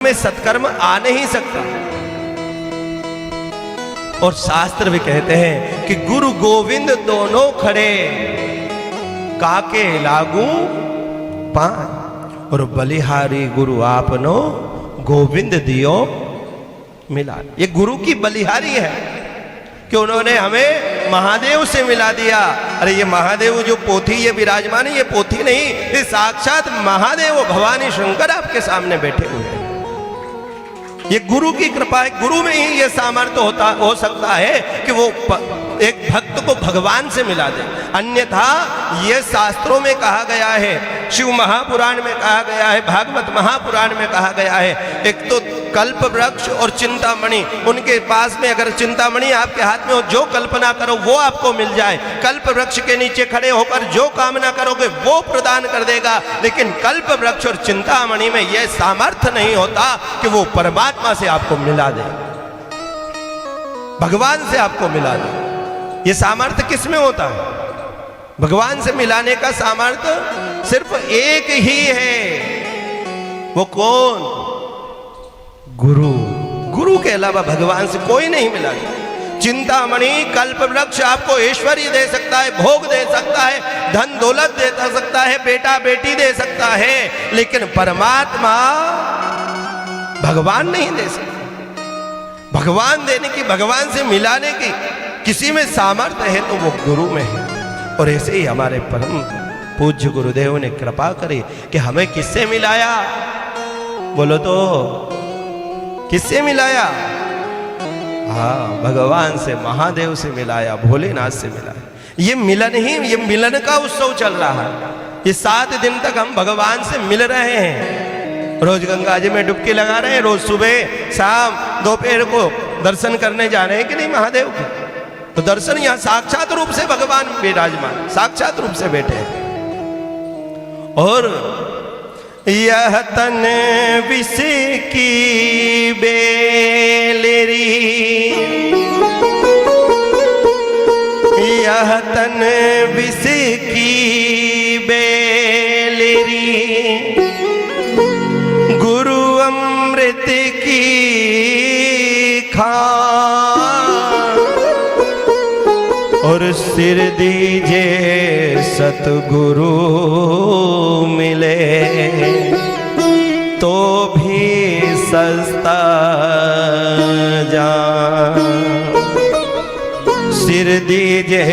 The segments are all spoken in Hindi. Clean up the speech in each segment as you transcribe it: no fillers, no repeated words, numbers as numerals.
में सत्कर्म आ नहीं सकता। और शास्त्र भी कहते हैं कि गुरु गोविंद दोनों खड़े, काके लागू पान, और बलिहारी गुरु आपनो गोविंद दियो मिला। ये गुरु की बलिहारी है कि उन्होंने हमें महादेव से मिला दिया। अरे ये महादेव जो पोथी ये विराजमान है, ये पोथी नहीं, ये साक्षात महादेव भवानी शंकर आपके सामने बैठे हुए हैं। ये गुरु की कृपा है। गुरु में ही ये सामर्थ्य हो सकता है कि वो एक भक्त को भगवान से मिला दे। अन्यथा ये शास्त्रों में कहा गया है, शिव महापुराण में कहा गया है, भागवत महापुराण में कहा गया है, एक तो कल्प वृक्ष और चिंतामणि, उनके पास में अगर चिंतामणि आपके हाथ में हो, जो कल्पना करो वो आपको मिल जाए। कल्प वृक्ष के नीचे खड़े होकर जो कामना करोगे वो प्रदान कर देगा। लेकिन कल्प वृक्ष और चिंतामणि में यह सामर्थ्य नहीं होता कि वो परमात्मा से आपको मिला दे, भगवान से आपको मिला दे। ये सामर्थ्य किस में होता है? भगवान से मिलाने का सामर्थ्य सिर्फ एक ही है। वो कौन? गुरु। गुरु के अलावा भगवान से कोई नहीं मिला। चिंतामणि कल्प वृक्ष आपको ऐश्वर्य दे सकता है, भोग दे सकता है, धन दौलत दे सकता है, बेटा बेटी दे सकता है, लेकिन परमात्मा भगवान नहीं दे सकता। भगवान देने की, भगवान से मिलाने की किसी में सामर्थ्य है तो वो गुरु में है। और ऐसे ही हमारे परम पूज्य गुरुदेव ने कृपा करी कि हमें किससे मिलाया? बोलो तो, किससे मिलाया? हाँ, भगवान से, महादेव से मिलाया, भोलेनाथ से मिलाया। ये मिलन ही, ये मिलन का उत्सव चल रहा है। ये 7 दिन तक हम भगवान से मिल रहे हैं। रोज गंगा जी में डुबकी लगा रहे हैं, रोज सुबह शाम दोपहर को दर्शन करने जा रहे हैं कि नहीं महादेव के? तो दर्शन यहां साक्षात रूप से भगवान विराजमान, साक्षात रूप से बैठे हैं। और यह तन विष की बेलरी, यह तन विष की बेलरी, गुरु अमृत की खान, और सिर दीजे सतगुरु मिले तो भी सस्ता जान। सिर दीजे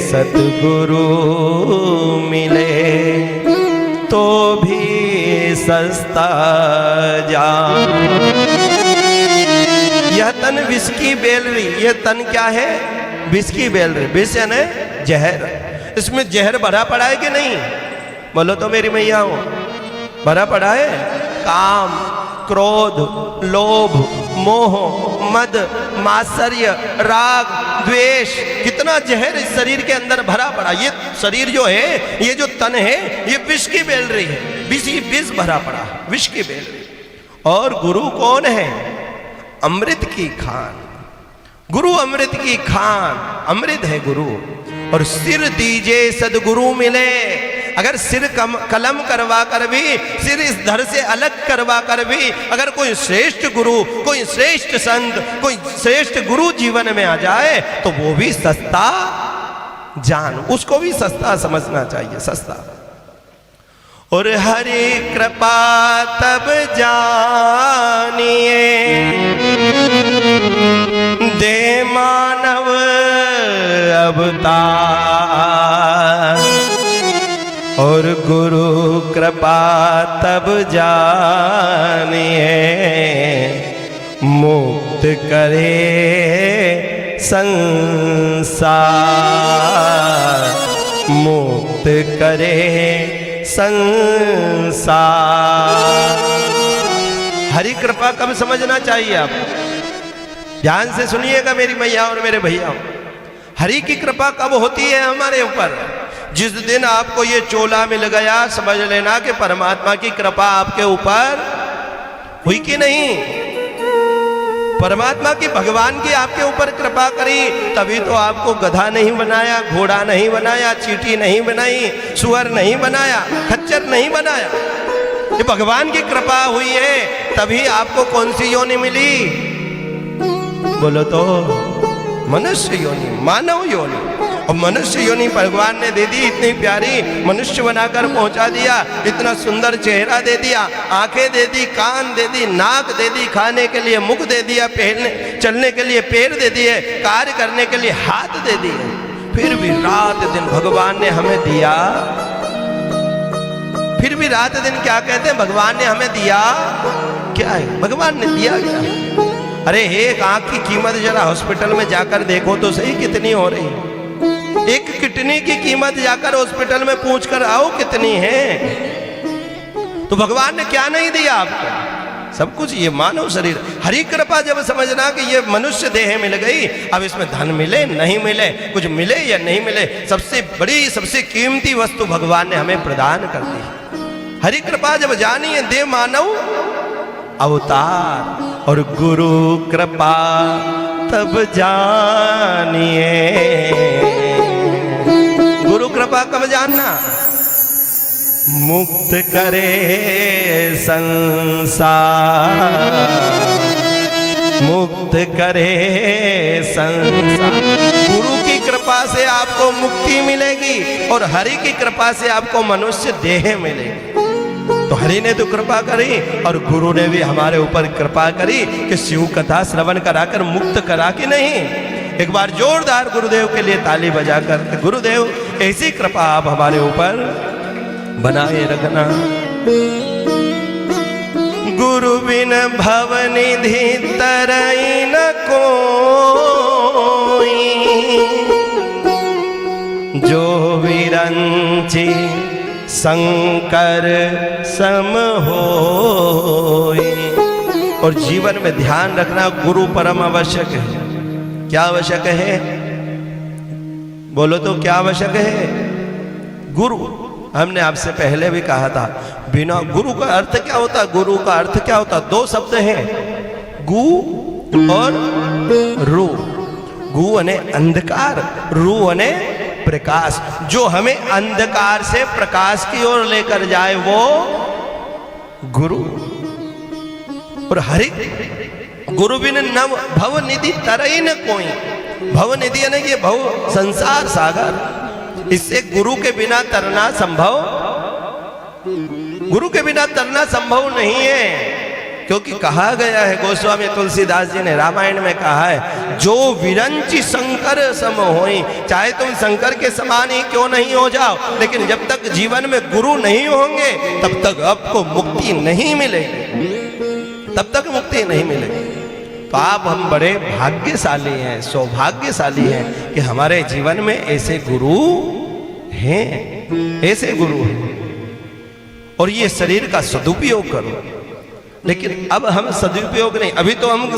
सतगुरु मिले तो भी सस्ता जान। यह तन विष की बेलरी, यह तन क्या है? विष की बेलरी। विष यानी जहर। इसमें जहर भरा पड़ा है कि नहीं? बोलो तो मेरी मैया हो, भरा पड़ा है। काम, क्रोध, लोभ, मोह, मद, मात्सर्य, राग, द्वेष, कितना जहर इस शरीर के अंदर भरा पड़ा। ये शरीर जो है, ये जो तन है, ये विष की बेलरी है। विष भरा पड़ा है, विष की बेलरी। और गुरु कौन है? अमृत की खान। गुरु अमृत की खान, अमृत है गुरु। और सिर दीजे सदगुरु मिले। अगर सिर कलम करवा कर भी, सिर इस धर से अलग करवा कर भी, अगर कोई श्रेष्ठ गुरु, कोई श्रेष्ठ संत, कोई श्रेष्ठ गुरु जीवन में आ जाए तो वो भी सस्ता जान, उसको भी सस्ता समझना चाहिए, सस्ता। और हरि कृपा तब जानिए, दे मानव अवतार। और गुरु कृपा तब जानिए, मुक्त करे संसार, मुक्त करे संसार। हरि कृपा कब समझना चाहिए? आप ध्यान से सुनिएगा मेरी मैया और मेरे भैया। हरि की कृपा कब होती है हमारे ऊपर? जिस दिन आपको ये चोला मिल गया, समझ लेना कि परमात्मा की कृपा आपके ऊपर हुई कि नहीं। परमात्मा की, भगवान की आपके ऊपर कृपा करी, तभी तो आपको गधा नहीं बनाया, घोड़ा नहीं बनाया, चींटी नहीं बनाई, सुअर नहीं बनाया, खच्चर नहीं बनाया। ये भगवान की कृपा हुई है, तभी आपको कौन सी योनि मिली? बोलो तो मनुष्य योनि, मानव योनि। और मनुष्य योनि भगवान ने दे दी, इतनी प्यारी मनुष्य बनाकर पहुंचा दिया, इतना सुंदर चेहरा दे दिया, आंखें दे दी, कान दे दी, नाक दे दी, खाने के लिए मुख दे दिया, चलने के लिए पैर दे दिए, कार्य करने के लिए हाथ दे दिए। फिर भी रात दिन भगवान ने हमें दिया, फिर भी रात दिन क्या कहते हैं? भगवान ने हमें दिया क्या है? भगवान ने दिया क्या? अरे एक आंख की कीमत जरा हॉस्पिटल में जाकर देखो तो सही कितनी हो रही है। एक किडनी की कीमत जाकर हॉस्पिटल में पूछ कर आओ कितनी है। तो भगवान ने क्या नहीं दिया आपको? सब कुछ। ये मानव शरीर, हरि कृपा जब समझना कि ये मनुष्य देह मिल गई, अब इसमें धन मिले नहीं मिले, कुछ मिले या नहीं मिले, सबसे बड़ी सबसे कीमती वस्तु भगवान ने हमें प्रदान कर दी। हरि कृपा जब जानिए, दे मानव अवतार, और गुरु कृपा तब जानिए। गुरु कृपा कब जानना? मुक्त करे संसार, मुक्त करे संसार। गुरु की कृपा से आपको मुक्ति मिलेगी और हरि की कृपा से आपको मनुष्य देह मिलेगी। तो हरि ने तो कृपा करी और गुरु ने भी हमारे ऊपर कृपा करी कि शिव कथा श्रवण कराकर मुक्त करा कि नहीं। एक बार जोरदार गुरुदेव के लिए ताली बजाकर, गुरुदेव ऐसी कृपा आप हमारे ऊपर बनाए रखना। गुरु बिन भवनिधि तरई न कोई, जो विरंची शंकर सम होई। और जीवन में ध्यान रखना, गुरु परम आवश्यक है। क्या आवश्यक है? बोलो तो क्या आवश्यक है? गुरु। हमने आपसे पहले भी कहा था, बिना गुरु का अर्थ क्या होता? गुरु का अर्थ क्या होता? दो शब्द हैं, गु और रु। गु अने अंधकार, रु अने प्रकाश। जो हमें अंधकार से प्रकाश की ओर लेकर जाए वो गुरु। और हरि गुरु बिन नव भव निधि तरई न कोई। भव निधि यानी ये भव संसार सागर, इससे गुरु के बिना तरना संभव, गुरु के बिना तरना संभव नहीं है। क्योंकि कहा गया है, गोस्वामी तुलसीदास जी ने रामायण में कहा है, जो विरंची शंकर सम होई। चाहे तुम शंकर के समान ही क्यों नहीं हो जाओ, लेकिन जब तक जीवन में गुरु नहीं होंगे तब तक आपको मुक्ति नहीं मिलेगी, तब तक मुक्ति नहीं मिलेगी। तो आप हम बड़े भाग्यशाली हैं, सौभाग्यशाली हैं कि हमारे जीवन में ऐसे गुरु हैं, ऐसे गुरु हैं। और ये शरीर का सदुपयोग करो। लेकिन अब हम सदुपयोग नहीं, अभी तो हम